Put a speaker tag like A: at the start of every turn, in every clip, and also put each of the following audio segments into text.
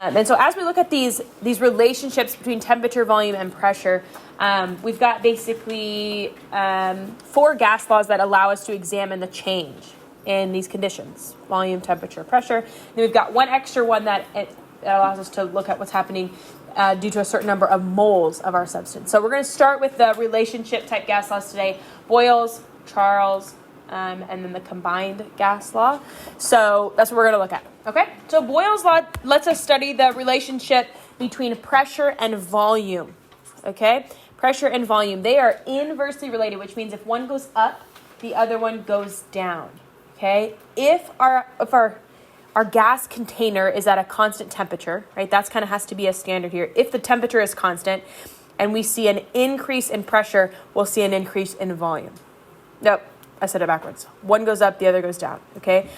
A: And so as we look at these relationships between temperature, volume, and pressure, we've got basically 4 gas laws that allow us to examine the change in these conditions: volume, temperature, pressure. Then we've got one extra one that allows us to look at what's happening due to a certain number of moles of our substance. So we're going to start with the relationship type gas laws today: Boyle's, Charles, and then the combined gas law. So that's what we're going to look at. Okay, so Boyle's law lets us study the relationship between pressure and volume. Okay, pressure and volume, they are inversely related, which means if one goes up, the other one goes down. Okay, if our gas container is at a constant temperature, right? That's kind of has to be a standard here. If the temperature is constant and we see an increase in pressure, we'll see an increase in volume. Nope, I said it backwards. One goes up, the other goes down. Okay.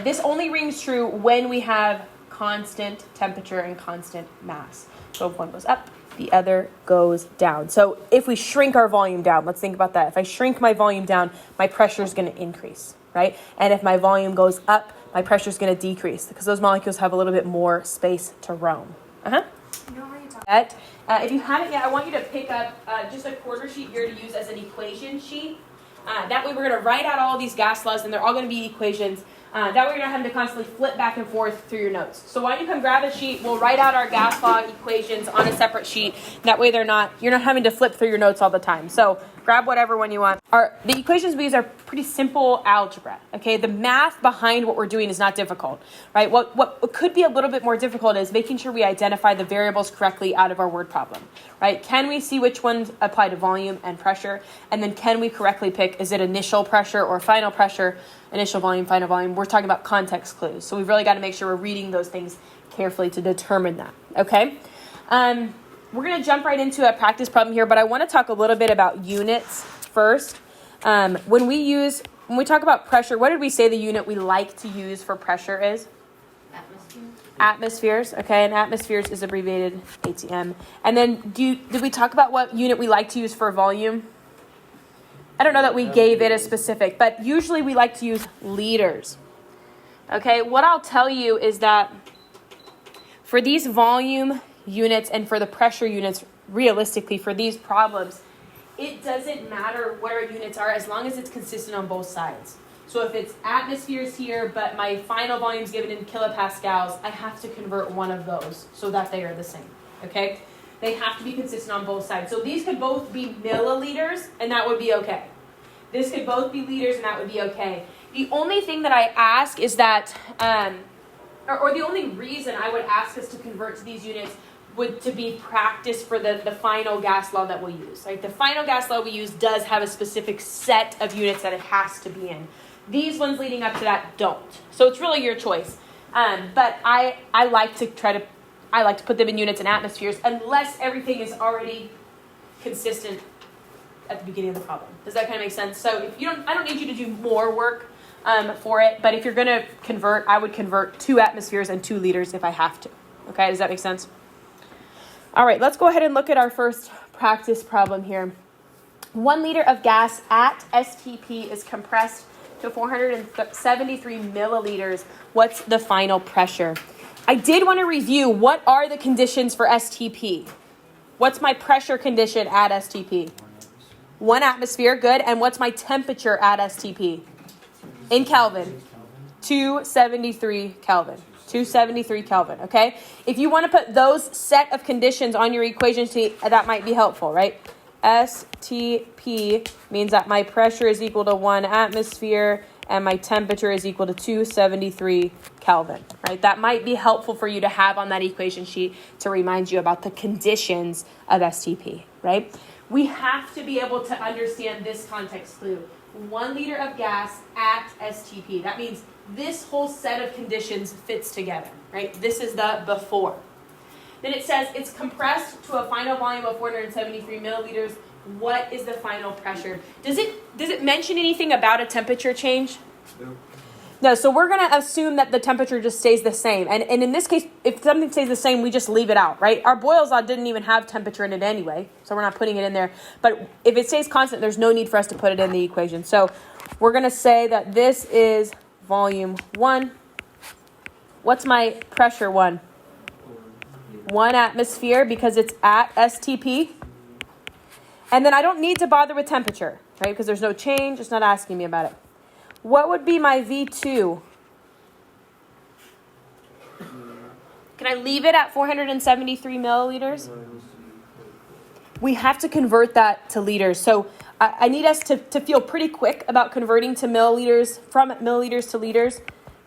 A: This only rings true when we have constant temperature and constant mass. So if one goes up, the other goes down. So if we shrink our volume down, let's think about that. If I shrink my volume down, my pressure is going to increase, right? And if my volume goes up, my pressure is going to decrease because those molecules have a little bit more space to roam. You know how you talk that? If you haven't yet, I want you to pick up just a quarter sheet here to use as an equation sheet. That way we're going to write out all of these gas laws, and they're all going to be equations. That way you're not having to constantly flip back and forth through your notes. So why don't you come grab a sheet? We'll write out our gas law equations on a separate sheet. That way you're not having to flip through your notes all the time. So grab whatever one you want. The equations we use are pretty simple algebra. Okay, the math behind what we're doing is not difficult, right? What could be a little bit more difficult is making sure we identify the variables correctly out of our word problem, right? Can we see which ones apply to volume and pressure? And then can we correctly pick, is it initial pressure or final pressure? Initial volume, final volume. We're talking about context clues. So we've really got to make sure we're reading those things carefully to determine that. Okay. We're going to jump right into a practice problem here, but I want to talk a little bit about units first. When we talk about pressure, what did we say the unit we like to use for pressure is? Atmospheres. Okay, and atmospheres is abbreviated ATM. And then did we talk about what unit we like to use for volume? I don't know that we gave it a specific, but usually we like to use liters. Okay, what I'll tell you is that for these volume units and for the pressure units, realistically, for these problems, it doesn't matter what our units are as long as it's consistent on both sides. So if it's atmospheres here, but my final volume is given in kilopascals, I have to convert one of those so that they are the same. Okay? They have to be consistent on both sides. So these could both be milliliters, and that would be okay. This could both be liters, and that would be okay. The only thing that I ask is that, or the only reason I would ask us to convert to these units would to be practice for the final gas law that we'll use. Right? The final gas law we use does have a specific set of units that it has to be in. These ones leading up to that don't. So it's really your choice. But I like to put them in units and atmospheres unless everything is already consistent at the beginning of the problem. Does that kind of make sense? So if I don't need you to do more work for it, but if you're going to convert, I would convert 2 atmospheres and 2 liters if I have to. Okay, does that make sense? All right, let's go ahead and look at our first practice problem here. 1 liter of gas at STP is compressed to 473 milliliters. What's the final pressure? I did want to review what are the conditions for STP. What's my pressure condition at STP? 1 atmosphere, good. And what's my temperature at STP? In Kelvin. 273 Kelvin. 273 Kelvin, okay? If you want to put those set of conditions on your equation sheet, that might be helpful, right? STP means that my pressure is equal to 1 atmosphere and my temperature is equal to 273 Kelvin, right? That might be helpful for you to have on that equation sheet to remind you about the conditions of STP, right? We have to be able to understand this context clue. 1 liter of gas at STP. That means this whole set of conditions fits together, right? This is the before. Then it says it's compressed to a final volume of 473 milliliters. What is the final pressure? Does it mention anything about a temperature change? No, so we're going to assume that the temperature just stays the same. And in this case, if something stays the same, we just leave it out, right? Our Boyle's law didn't even have temperature in it anyway, so we're not putting it in there. But if it stays constant, there's no need for us to put it in the equation. So we're going to say that this is volume 1. What's my pressure 1? 1 atmosphere because it's at STP. And then I don't need to bother with temperature, right? Because there's no change. It's not asking me about it. What would be my V2? Can I leave it at 473 milliliters? We have to convert that to liters. So I need us to feel pretty quick about converting to milliliters, from milliliters to liters,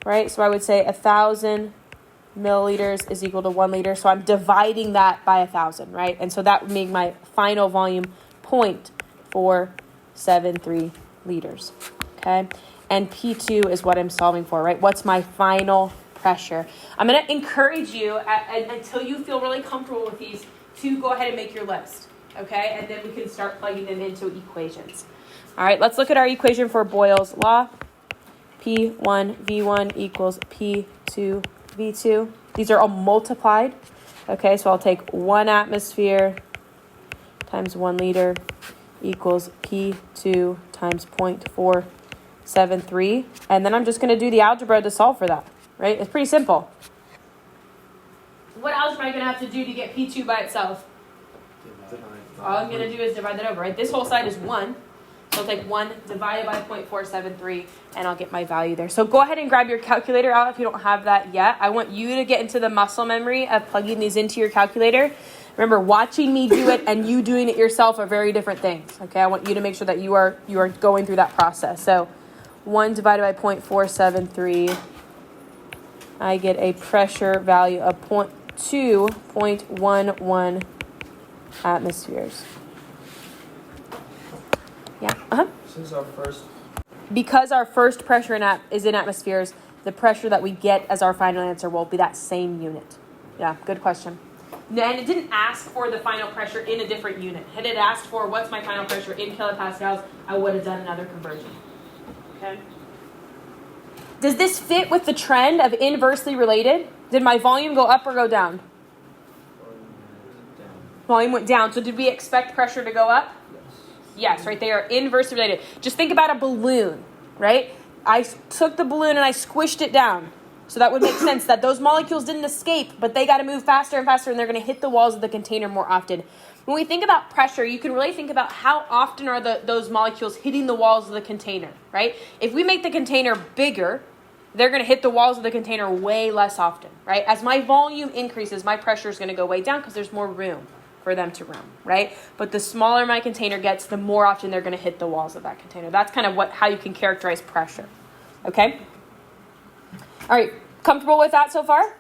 A: right? So I would say 1,000 milliliters is equal to 1 liter. So I'm dividing that by 1,000, right? And so that would make my final volume 0.473 liters, okay? And P2 is what I'm solving for, right? What's my final pressure? I'm going to encourage you, until you feel really comfortable with these, to go ahead and make your list, okay? And then we can start plugging them into equations. All right, let's look at our equation for Boyle's law. P1 V1 equals P2 V2. These are all multiplied, okay? So I'll take 1 atmosphere times 1 liter equals P2 times 0.473. And then I'm just going to do the algebra to solve for that, right? It's pretty simple. What algebra am I going to have to do to get P2 by itself? All I'm going to do is divide that over, right? This whole side is 1. So I'll take 1 divided by 0.473, and I'll get my value there. So go ahead and grab your calculator out if you don't have that yet. I want you to get into the muscle memory of plugging these into your calculator. Remember, watching me do it and you doing it yourself are very different things, okay? I want you to make sure that you are going through that process. So 1 divided by 0.473, I get a pressure value of 2.11 atmospheres. Yeah. Because our first pressure is in atmospheres, the pressure that we get as our final answer will be that same unit. Yeah, good question. And it didn't ask for the final pressure in a different unit. Had it asked for what's my final pressure in kilopascals, I would have done another conversion. Okay. Does this fit with the trend of inversely related? Did my volume go up or go down? Volume went down. So did we expect pressure to go up? Yes, right? They are inversely related. Just think about a balloon, right? I took the balloon and I squished it down. So that would make sense that those molecules didn't escape, but they got to move faster and faster, and they're going to hit the walls of the container more often. When we think about pressure, you can really think about how often are those molecules hitting the walls of the container, right? If we make the container bigger, they're going to hit the walls of the container way less often, right? As my volume increases, my pressure is going to go way down because there's more room for them to roam, right? But the smaller my container gets, the more often they're going to hit the walls of that container. That's kind of how you can characterize pressure, okay? All right, comfortable with that so far?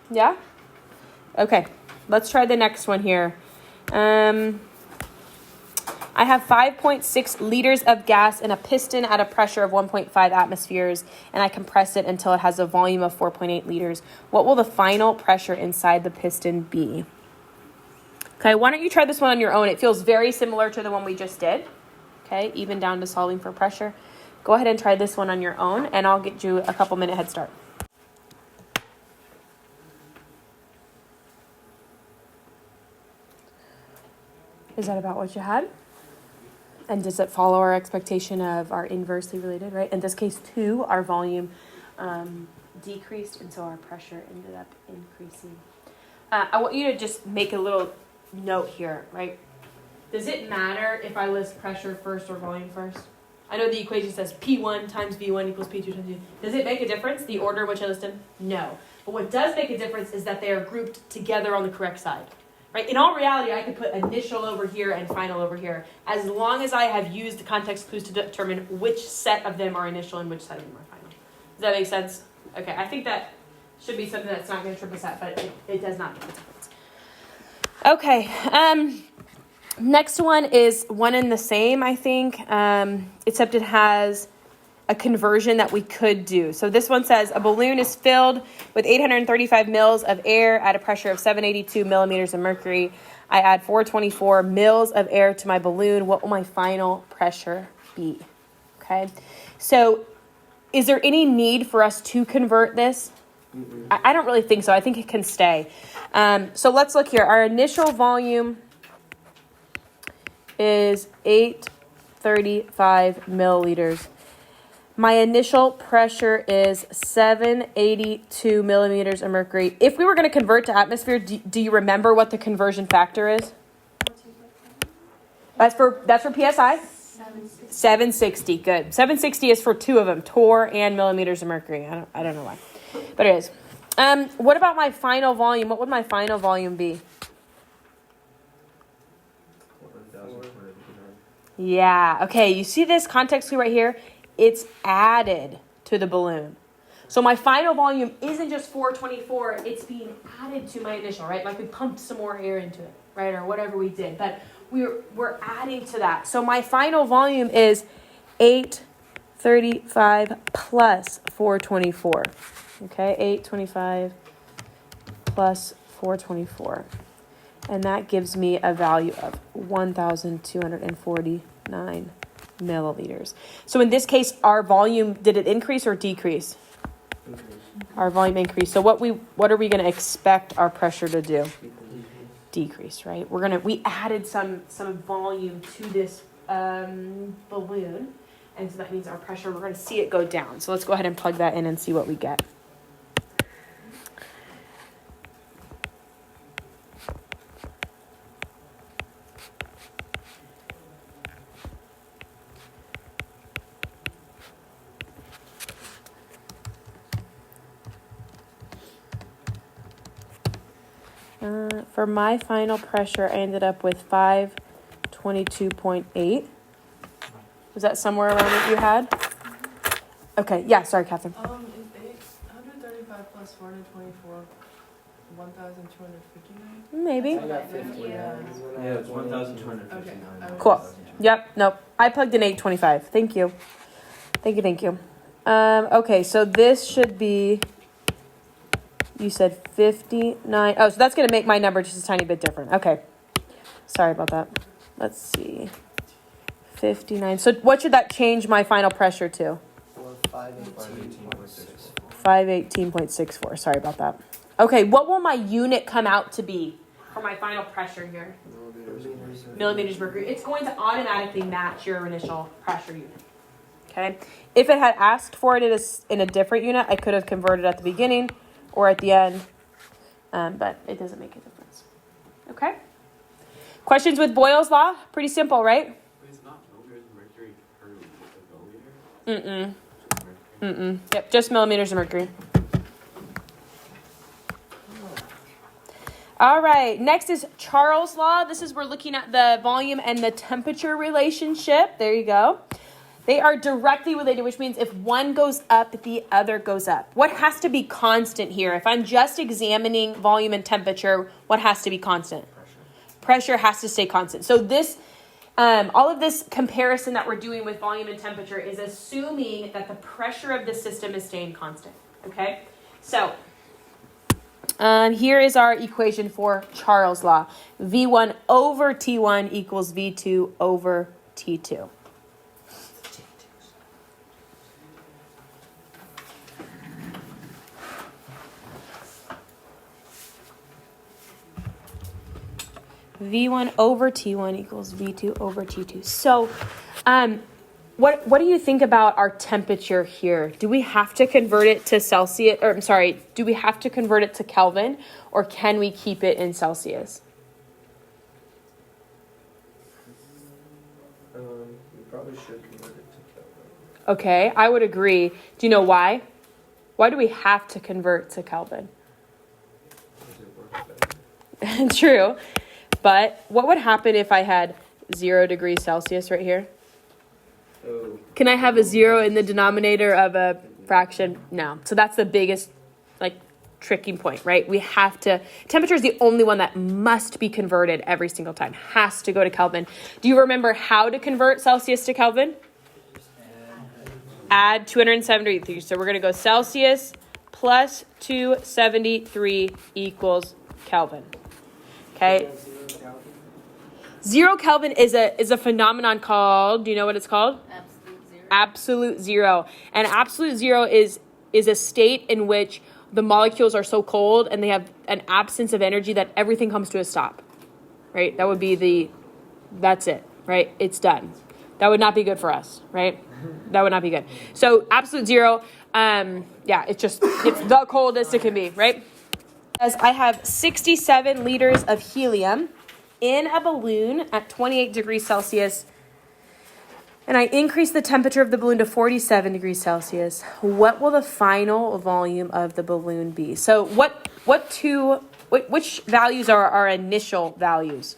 A: Yeah? Okay, let's try the next one here. I have 5.6 liters of gas in a piston at a pressure of 1.5 atmospheres, and I compress it until it has a volume of 4.8 liters. What will the final pressure inside the piston be? Okay, why don't you try this one on your own? It feels very similar to the one we just did. Okay, even down to solving for pressure. Go ahead and try this one on your own, and I'll get you a couple minute head start. Is that about what you had? And does it follow our expectation of our inversely related, right? In this case, 2, our volume decreased, and so our pressure ended up increasing. I want you to just make a little note here, right? Does it matter if I list pressure first or volume first? I know the equation says P1 times V1 equals P2 times V2. Does it make a difference, the order in which I list them? No. But what does make a difference is that they are grouped together on the correct side. Right? In all reality, I could put initial over here and final over here, as long as I have used the context clues to determine which set of them are initial and which set of them are final. Does that make sense? Okay, I think that should be something that's not going to trip us up, but it does not make a difference. Okay, next one is one and the same, I think, except it has a conversion that we could do. So this one says a balloon is filled with 835 mils of air at a pressure of 782 millimeters of mercury. I add 424 mils of air to my balloon. What will my final pressure be? Okay. So is there any need for us to convert this? I don't really think so. I think it can stay. So let's look here. Our initial volume is 835 milliliters. My initial pressure is 782 millimeters of mercury. If we were going to convert to atmosphere, do you remember what the conversion factor is? That's for PSI? 760. Good. 760 is for two of them, torr and millimeters of mercury. I don't know why, but it is. What about my final volume? What would my final volume be? Yeah. Okay. You see this context clue right here? It's added to the balloon. So my final volume isn't just 424. It's being added to my initial, right? Like we pumped some more air into it, right? Or whatever we did. But we're adding to that. So my final volume is 835 plus 424. Okay, 825 plus 424. And that gives me a value of 1,249 milliliters. So in this case, our volume, did it increase or decrease? Increase. Our volume increased. So what are we going to expect our pressure to do? Decrease, right? We added some volume to this balloon, and so that means our pressure, we're going to see it go down. So let's go ahead and plug that in and see what we get. For my final pressure, I ended up with 522.8. Was that somewhere around what you had? Okay, yeah, sorry, Catherine.
B: Is 835 plus 424 1,259?
A: Maybe.
C: I got 50. Yeah, it's 1,259.
B: Okay.
A: Cool. Yep, nope. I plugged in 825. Thank you. Thank you. Okay, so this should be... You said 59. Oh, so that's going to make my number just a tiny bit different. Okay. Sorry about that. Let's see. 59. So what should that change my final pressure to? 518.64. Sorry about that. Okay, what will my unit come out to be for my final pressure here? Millimeters mercury. It's going to automatically match your initial pressure unit. Okay. If it had asked for it in a different unit, I could have converted at the beginning or at the end, but it doesn't make a difference. Okay? Questions with Boyle's law? Pretty simple, right?
D: It's not millimeters of mercury per milliliter?
A: Yep, just millimeters of mercury. All right, next is Charles' law. This is, we're looking at the volume and the temperature relationship. There you go. They are directly related, which means if one goes up, the other goes up. What has to be constant here? If I'm just examining volume and temperature, what has to be constant? Pressure has to stay constant. So this, all of this comparison that we're doing with volume and temperature is assuming that the pressure of the system is staying constant. Okay? So here is our equation for Charles' law. V1 over T1 equals V2 over T2. V1 over T1 equals V2 over T2. So what do you think about our temperature here? Do we have to convert it to Celsius, or I'm sorry, do we have to convert it to Kelvin, or can we keep it in Celsius?
C: We probably should convert it to Kelvin.
A: Okay, I would agree. Do you know why? Why do we have to convert to Kelvin?
C: Because it works better.
A: True. But what would happen if I had 0 degrees Celsius right here?
C: Oh.
A: Can I have a 0 in the denominator of a fraction? No. So that's the biggest, tricking point, right? We have to, temperature is the only one that must be converted every single time. Has to go to Kelvin. Do you remember how to convert Celsius to Kelvin? Add 273. So we're going to go Celsius plus 273 equals Kelvin. Okay. 0 Kelvin is a phenomenon called, do you know what it's called? Absolute zero. And absolute zero is a state in which the molecules are so cold and they have an absence of energy that everything comes to a stop. Right? That would be that's it, right? It's done. That would not be good for us, right? That would not be good. So absolute zero. Yeah, it's the coldest it can be, right? As I have 67 liters of helium in a balloon at 28 degrees Celsius, and I increase the temperature of the balloon to 47 degrees Celsius, what will the final volume of the balloon be? So which values are our initial values?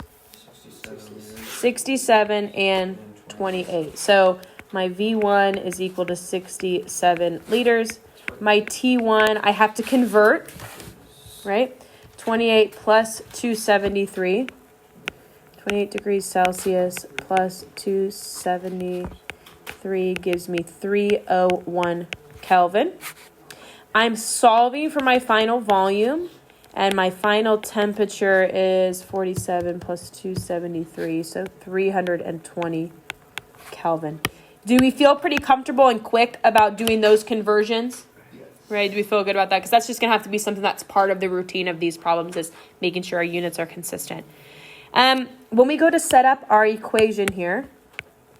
A: 67 and 28. So my V1 is equal to 67 liters. My T1, I have to convert, right? 28 plus 273. 28 degrees Celsius plus 273 gives me 301 Kelvin. I'm solving for my final volume, and my final temperature is 47 plus 273, so 320 Kelvin. Do we feel pretty comfortable and quick about doing those conversions? Right? Do we feel good about that? Because that's just going to have to be something that's part of the routine of these problems, is making sure our units are consistent. When we go to set up our equation here,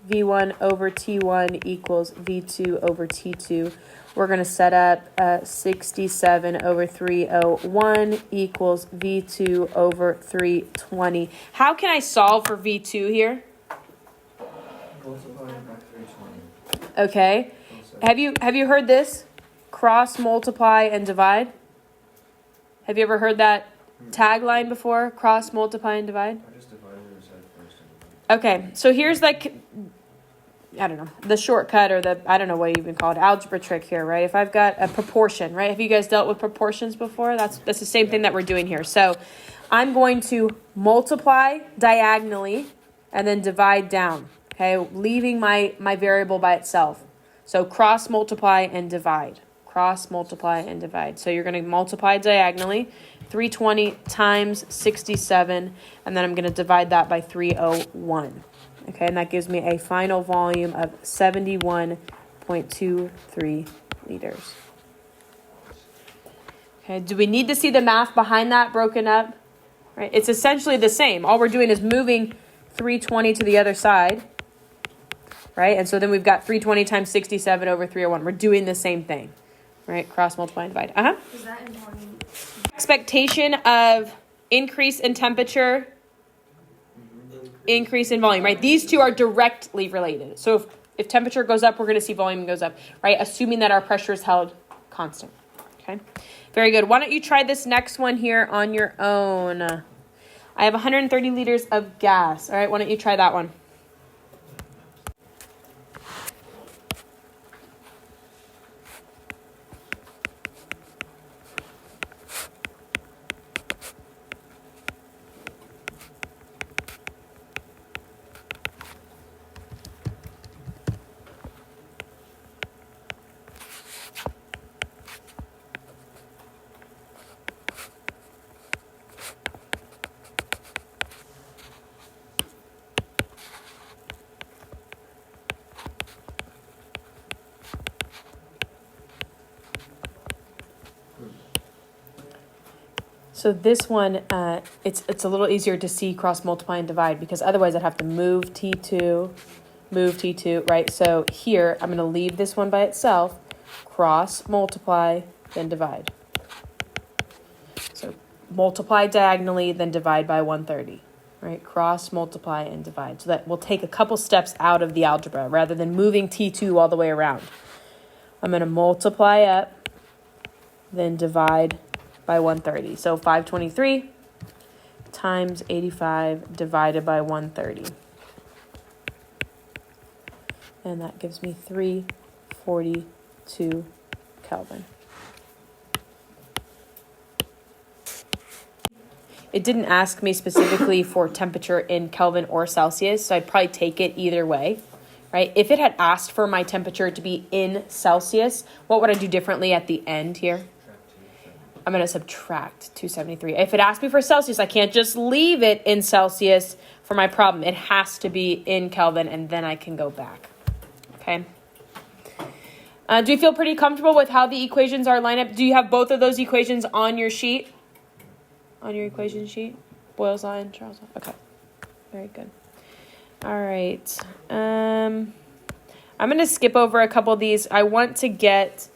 A: V1 over T1 equals V2 over T2, we're going to set up 67 over 301 equals V2 over 320. How can I solve for V2 here? Okay. Have you heard this? Cross, multiply, and divide? Have you ever heard that tagline before? Cross, multiply, and divide?
C: I just divided the side first.
A: Okay, so here's like, I don't know, the shortcut or I don't know what you even call it, algebra trick here, right? If I've got a proportion, right? Have you guys dealt with proportions before? That's the same thing that we're doing here. So I'm going to multiply diagonally and then divide down, okay? Leaving my variable by itself. So cross, multiply, and divide. Cross, multiply, and divide. So you're going to multiply diagonally, 320 times 67, and then I'm going to divide that by 301. Okay, and that gives me a final volume of 71.23 liters. Okay, do we need to see the math behind that broken up? Right, it's essentially the same. All we're doing is moving 320 to the other side. Right, and so then we've got 320 times 67 over 301. We're doing the same thing. Right, cross, multiply, and divide.
B: Is that important?
A: Expectation of increase in temperature, increase in volume, right? These two are directly related. So if temperature goes up, we're going to see volume goes up, right? Assuming that our pressure is held constant. Okay, very good. Why don't you try this next one here on your own? I have 130 liters of gas. All right, why don't you try that one? So this one, it's a little easier to see cross, multiply, and divide, because otherwise I'd have to move T2, right? So here, I'm going to leave this one by itself, cross, multiply, then divide. So multiply diagonally, then divide by 130, right? Cross, multiply, and divide. So that will take a couple steps out of the algebra rather than moving T2 all the way around. I'm going to multiply up, then divide by 130. So 523 times 85 divided by 130. And that gives me 342 Kelvin. It didn't ask me specifically for temperature in Kelvin or Celsius, so I'd probably take it either way, right? If it had asked for my temperature to be in Celsius, what would I do differently at the end here? I'm going to subtract 273. If it asks me for Celsius, I can't just leave it in Celsius for my problem. It has to be in Kelvin, and then I can go back. Okay. Do you feel pretty comfortable with how the equations are lined up? Do you have both of those equations on your sheet? On your equation sheet? Boyle's law and Charles' law? Okay. Very good. All right. I'm going to skip over a couple of these. I want to get,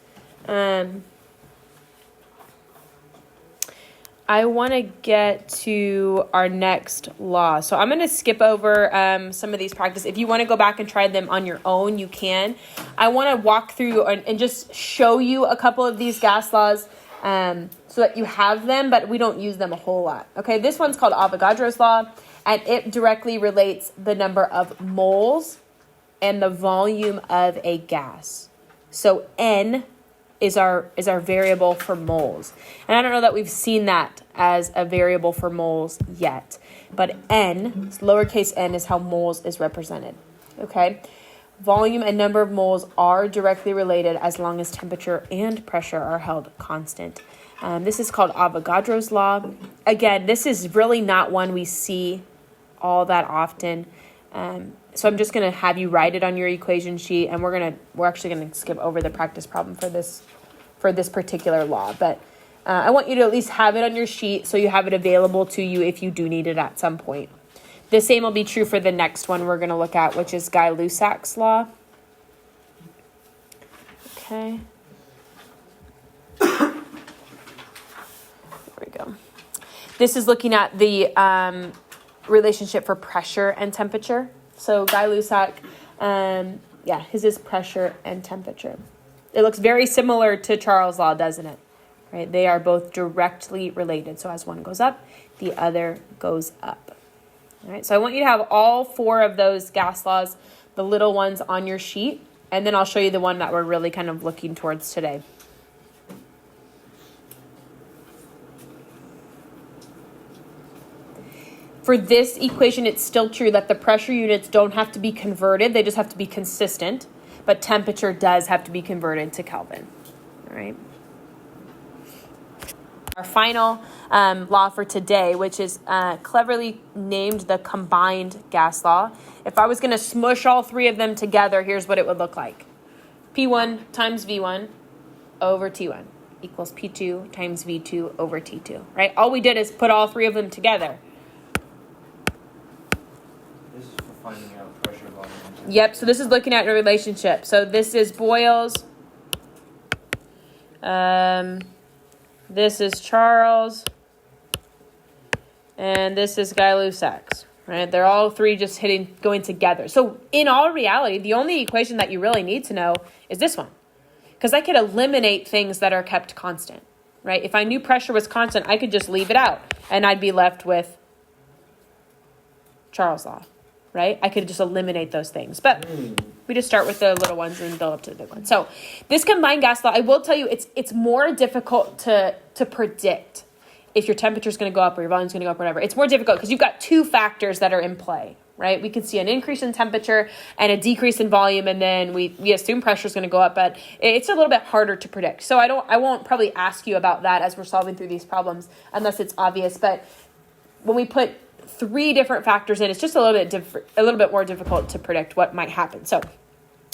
A: to our next law. So I'm going to skip over some of these practices. If you want to go back and try them on your own, you can. I want to walk through and just show you a couple of these gas laws so that you have them, but we don't use them a whole lot. Okay, this one's called Avogadro's law, and it directly relates the number of moles and the volume of a gas. So N is our variable for moles. And I don't know that we've seen that as a variable for moles yet, but N, lowercase n, is how moles is represented. Okay? Volume and number of moles are directly related as long as temperature and pressure are held constant. This is called Avogadro's law. Again, this is really not one we see all that often. So I'm just going to have you write it on your equation sheet, and we're actually going to skip over the practice problem for this particular law. But I want you to at least have it on your sheet so you have it available to you if you do need it at some point. The same will be true for the next one we're going to look at, which is Gay-Lussac's law. Okay. There we go. This is looking at the relationship for pressure and temperature. So Gay-Lussac, his is pressure and temperature. It looks very similar to Charles' law, doesn't it? Right? They are both directly related. So as one goes up, the other goes up. All right. So I want you to have all four of those gas laws, the little ones, on your sheet, and then I'll show you the one that we're really kind of looking towards today. For this equation, it's still true that the pressure units don't have to be converted. They just have to be consistent. But temperature does have to be converted to Kelvin. All right. Our final law for today, which is cleverly named the combined gas law. If I was going to smush all three of them together, here's what it would look like. P1 times V1 over T1 equals P2 times V2 over T2. Right? All we did is put all three of them together.
C: This is for finding out pressure, volume, and temperature.
A: Yep, so this is looking at a relationship. So this is Boyle's. This is Charles. And this is Gay-Lussac's. Right? They're all three just going together. So in all reality, the only equation that you really need to know is this one. Because I could eliminate things that are kept constant. Right? If I knew pressure was constant, I could just leave it out. And I'd be left with Charles' law. Right? I could just eliminate those things. But we just start with the little ones and build up to the big ones. So this combined gas law, I will tell you, it's more difficult to predict if your temperature is going to go up or your volume is going to go up or whatever. It's more difficult because you've got two factors that are in play, right? We could see an increase in temperature and a decrease in volume, and then we assume pressure is going to go up, but it's a little bit harder to predict. So I won't probably ask you about that as we're solving through these problems unless it's obvious. But when we put three different factors in, it's just a little bit more difficult to predict what might happen. So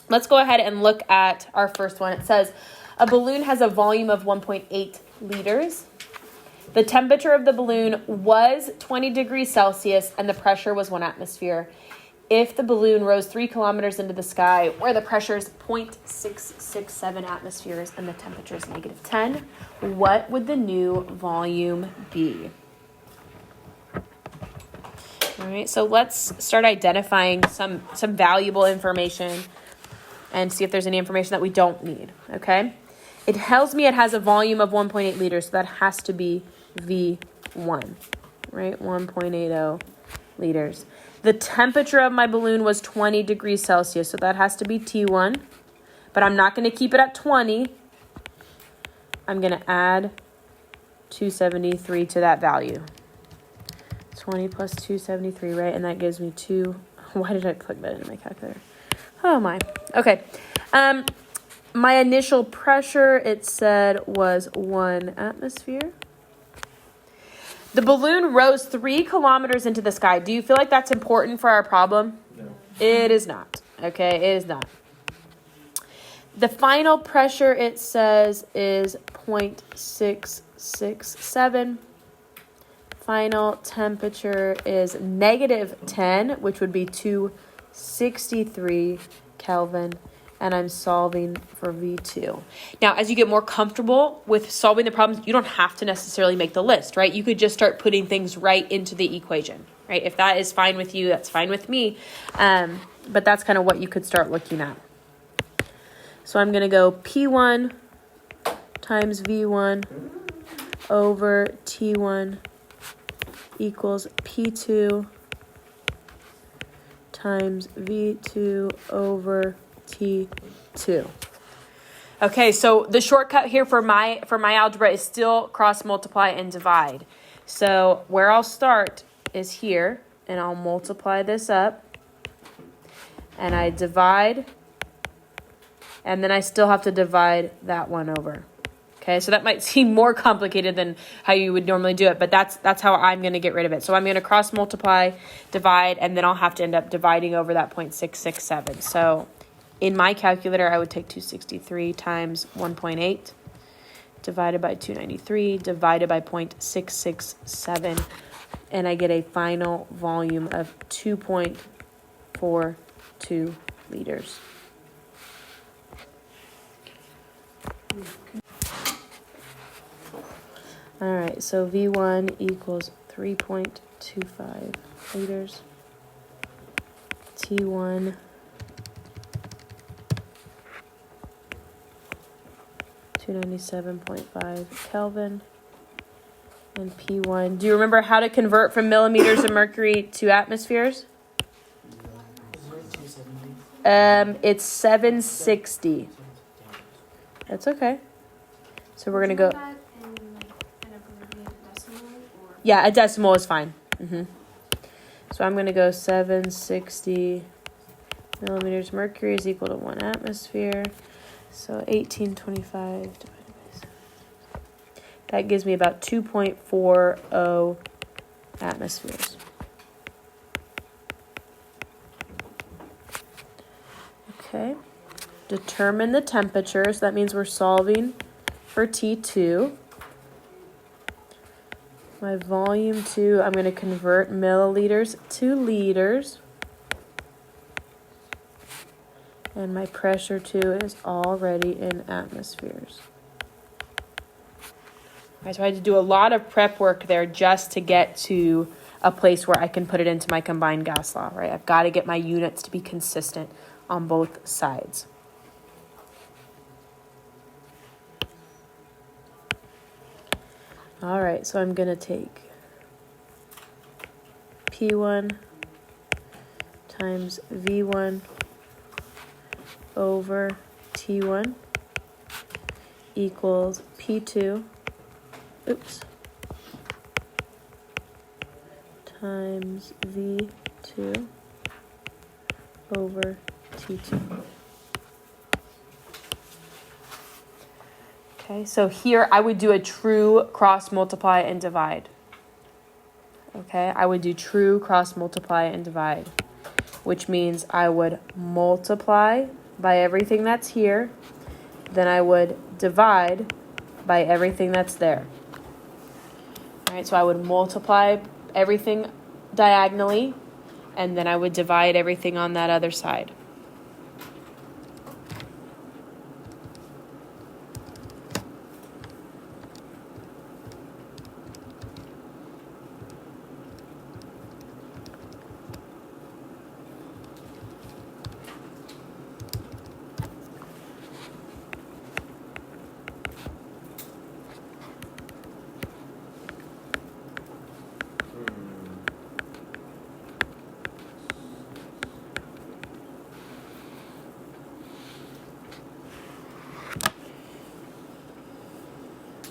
A: let's go ahead and look at our first one. It says a balloon has a volume of 1.8 liters. The temperature of the balloon was 20 degrees Celsius and the pressure was 1 atmosphere. If the balloon rose 3 kilometers into the sky where the pressure is 0.667 atmospheres and the temperature is -10, what would the new volume be? All right, so let's start identifying some valuable information and see if there's any information that we don't need, okay? It tells me it has a volume of 1.8 liters, so that has to be V1, right? 1.80 liters. The temperature of my balloon was 20 degrees Celsius, so that has to be T1, but I'm not going to keep it at 20. I'm going to add 273 to that value. 20 plus 273, right? And that gives me 2. Why did I plug that into my calculator? Oh my. Okay. My initial pressure, it said, was 1 atmosphere. The balloon rose 3 kilometers into the sky. Do you feel like that's important for our problem?
C: No.
A: It is not. Okay, it is not. The final pressure, it says, is 0.667. Final temperature is -10, which would be 263 Kelvin. and I'm solving for V2. Now, as you get more comfortable with solving the problems, you don't have to necessarily make the list, right? You could just start putting things right into the equation, right? If that is fine with you, that's fine with me. But that's kind of what you could start looking at. So I'm going to go P1 times V1 over T1 equals P2 times V2 over T2. Okay, so the shortcut here for my algebra is still cross multiply and divide. So where I'll start is here, and I'll multiply this up, and I divide, and then I still have to divide that one over. Okay, so that might seem more complicated than how you would normally do it, but that's how I'm going to get rid of it. So I'm going to cross multiply, divide, and then I'll have to end up dividing over that 0.667. So in my calculator, I would take 263 times 1.8 divided by 293 divided by 0.667, and I get a final volume of 2.42 liters. All right, so V1 equals 3.25 liters. T1 297.5 Kelvin. And P1. Do you remember how to convert from millimeters of mercury to atmospheres? It's 760. That's okay. So we're gonna go. Yeah, a decimal is fine. So I'm going to go 760 millimeters mercury is equal to 1 atmosphere. So 1825 divided by 7. That gives me about 2.40 atmospheres. Okay. Determine the temperature. So that means we're solving for T2. My volume 2, I'm going to convert milliliters to liters. And my pressure 2 is already in atmospheres. All right, so I had to do a lot of prep work there just to get to a place where I can put it into my combined gas law, right? I've got to get my units to be consistent on both sides. All right, so I'm going to take P1 times V1 over T1 equals P2, times V2 over T2. Okay, so here I would do a true cross multiply and divide. Okay, I would do true cross multiply and divide, which means I would multiply by everything that's here, then I would divide by everything that's there. All right, so I would multiply everything diagonally, and then I would divide everything on that other side.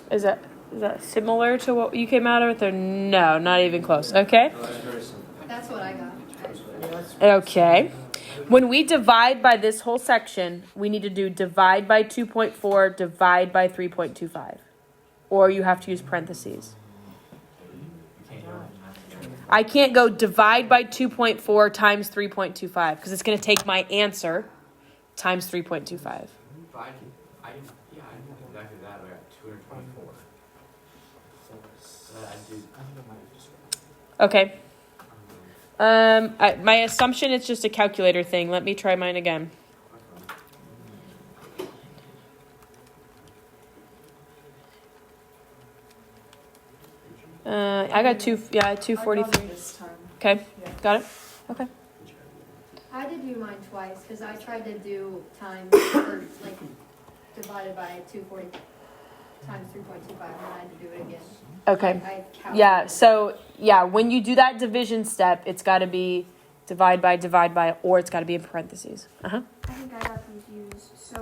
A: Is that similar to what you came out with, or no, not even close? Okay.
B: That's what I got.
A: Okay. When we divide by this whole section, we need to do divide by 2.4, divide by 3.25. Or you have to use parentheses. I can't go divide by 2.4 times 3.25 because it's going to take my answer times 3.25.
D: I know exactly that. I got 224.
A: Okay. My assumption is just a calculator thing. Let me try mine again. I got 243.
E: This time.
A: Okay,
E: Yeah.
A: got it. Okay.
B: I had to do mine twice, because I tried to do times for, like, divided by 240 times 3.25, and then I had to do it again.
A: Okay.
B: I calculated.
A: Yeah. So yeah, when you do that division step, it's got to be divide by, or it's got to be in parentheses.
F: I think I got confused. So